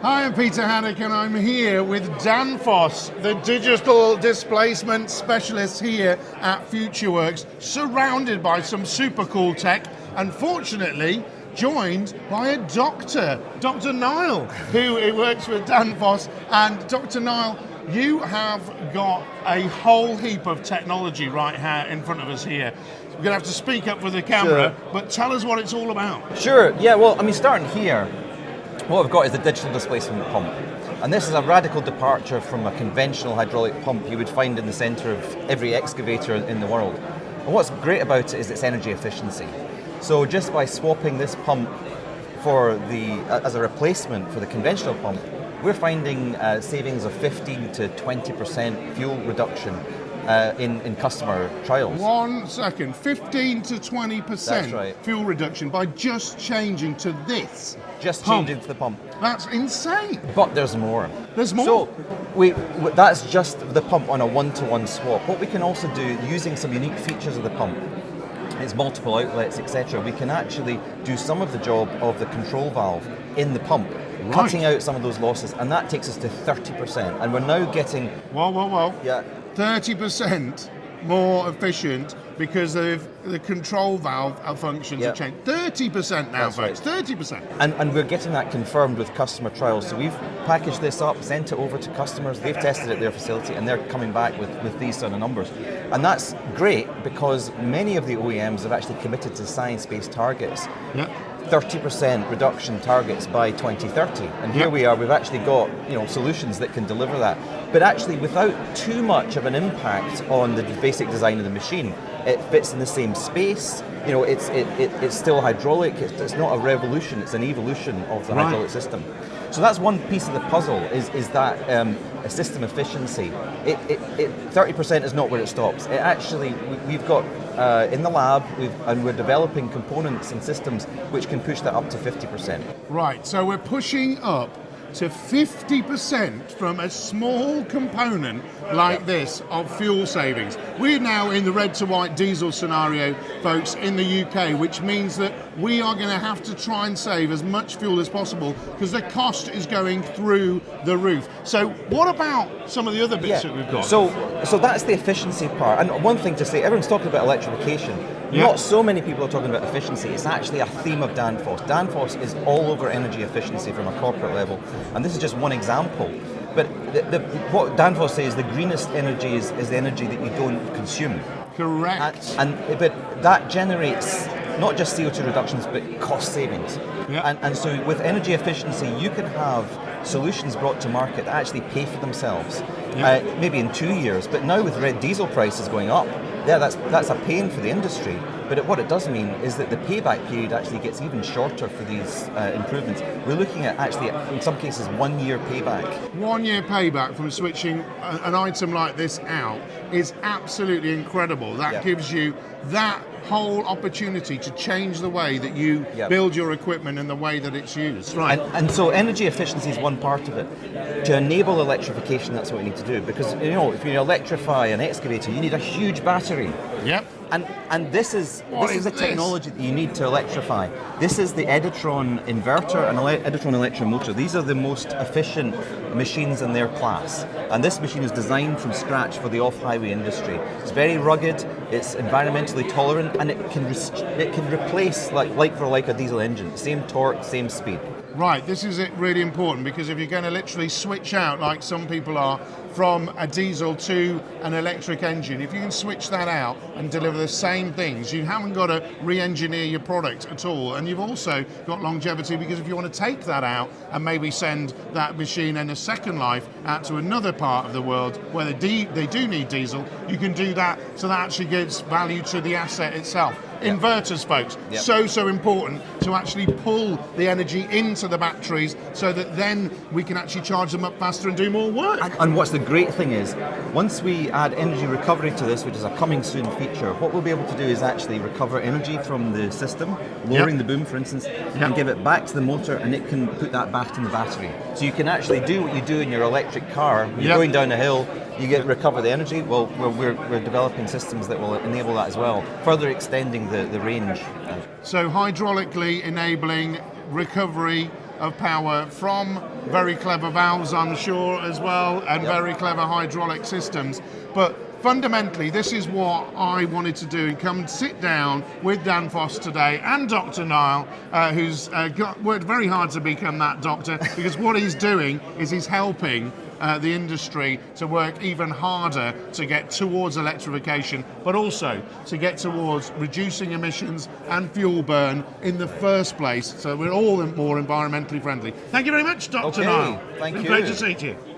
Hi, I'm Peter Haddock and I'm here with Danfoss, the digital displacement specialist here at Futureworx, surrounded by some super cool tech, and fortunately joined by a doctor, Dr Niall, who works with Danfoss. And Dr Niall, you have got a whole heap of technology right here in front of us here. We're going to have to speak up for the camera, Sure. but tell us what it's all about. Sure, yeah, well, I mean, starting here, what I've got is the digital displacement pump. And this is a radical departure from a conventional hydraulic pump you would find in the centre of every excavator in the world. And what's great about it is its energy efficiency. So just by swapping this pump as a replacement for the conventional pump, we're finding savings of 15 to 20% fuel reduction in customer trials. 1 second, 15 to 20% That's right. fuel reduction by just changing to this Just pump. changing to the pump. That's insane. But there's more. There's more? So that's just the pump on a one-to-one swap. What we can also do, using some unique features of the pump, it's multiple outlets, etc. We can actually do some of the job of the control valve in the pump, cutting out some of those losses, and that takes us to 30%. And we're now getting... Whoa. Yeah. 30% more efficient because of the control valve functions have changed. 30% now, That's folks. right. 30%. And we're getting that confirmed with customer trials. So we've packaged this up, sent it over to customers, they've tested it at their facility, and they're coming back with these sort of numbers. And that's great because many of the OEMs have actually committed to science-based targets. Yeah. 30% reduction targets by 2030. And here we are, we've actually got solutions that can deliver that. But actually without too much of an impact on the basic design of the machine. It fits in the same space, it's still hydraulic, it's not a revolution, it's an evolution of the hydraulic system. So that's one piece of the puzzle, is that system efficiency. 30% is not where it stops. It actually, we've got in the lab, and we're developing components and systems which can push that up to 50%. Right, so we're pushing up to 50% from a small component like this of fuel savings. We're now in the red to white diesel scenario, folks, in the UK, which means that we are going to have to try and save as much fuel as possible because the cost is going through the roof. So what about some of the other bits that we've got? So that's the efficiency part. And one thing to say, everyone's talking about electrification. Not so many people are talking about efficiency. It's actually a theme of Danfoss. Danfoss is all over energy efficiency from a corporate level. And this is just one example. But what Danfoss says, the greenest energy is the energy that you don't consume. Correct. But that generates not just CO2 reductions, but cost savings. Yeah. And so with energy efficiency, you can have solutions brought to market that actually pay for themselves, maybe in 2 years. But now with red diesel prices going up, that's a pain for the industry. But what it does mean is that the payback period actually gets even shorter for these improvements. We're looking at actually, in some cases, 1 year payback. 1 year payback from switching an item like this out is absolutely incredible. That gives you that whole opportunity to change the way that you build your equipment and the way that it's used. Right. And so energy efficiency is one part of it. To enable electrification, that's what we need to do. Because if you electrify an excavator, you need a huge battery. Yep. And this is the technology that you need to electrify. This is the Editron inverter and Editron electromotor. These are the most efficient machines in their class. And this machine is designed from scratch for the off-highway industry. It's very rugged, it's environmentally tolerant, and it can replace like for like a diesel engine. Same torque, same speed. Right, this is really important because if you're going to literally switch out, like some people are, from a diesel to an electric engine, if you can switch that out and deliver the same things, you haven't got to re-engineer your product at all. And you've also got longevity because if you want to take that out and maybe send that machine in a second life out to another part of the world where they do need diesel, you can do that, so that actually gives value to the asset itself. Inverters, folks, so important to actually pull the energy into the batteries so that then we can actually charge them up faster and do more work. And what's the great thing is, once we add energy recovery to this, which is a coming soon feature, what we'll be able to do is actually recover energy from the system, lowering the boom, for instance, and give it back to the motor, and it can put that back in the battery. So you can actually do what you do in your electric car. When you're going down a hill, you recover the energy. Well, we're developing systems that will enable that as well, further extending the range. So hydraulically enabling recovery of power from very clever valves, I'm sure, as well, and very clever hydraulic systems. But fundamentally, this is what I wanted to do, come sit down with Danfoss today and Dr. Niall, who's worked very hard to become that doctor, because what he's doing is he's helping the industry to work even harder to get towards electrification, but also to get towards reducing emissions and fuel burn in the first place, so we're all more environmentally friendly. Thank you very much, Dr. Niall. Thank you. Great to see you.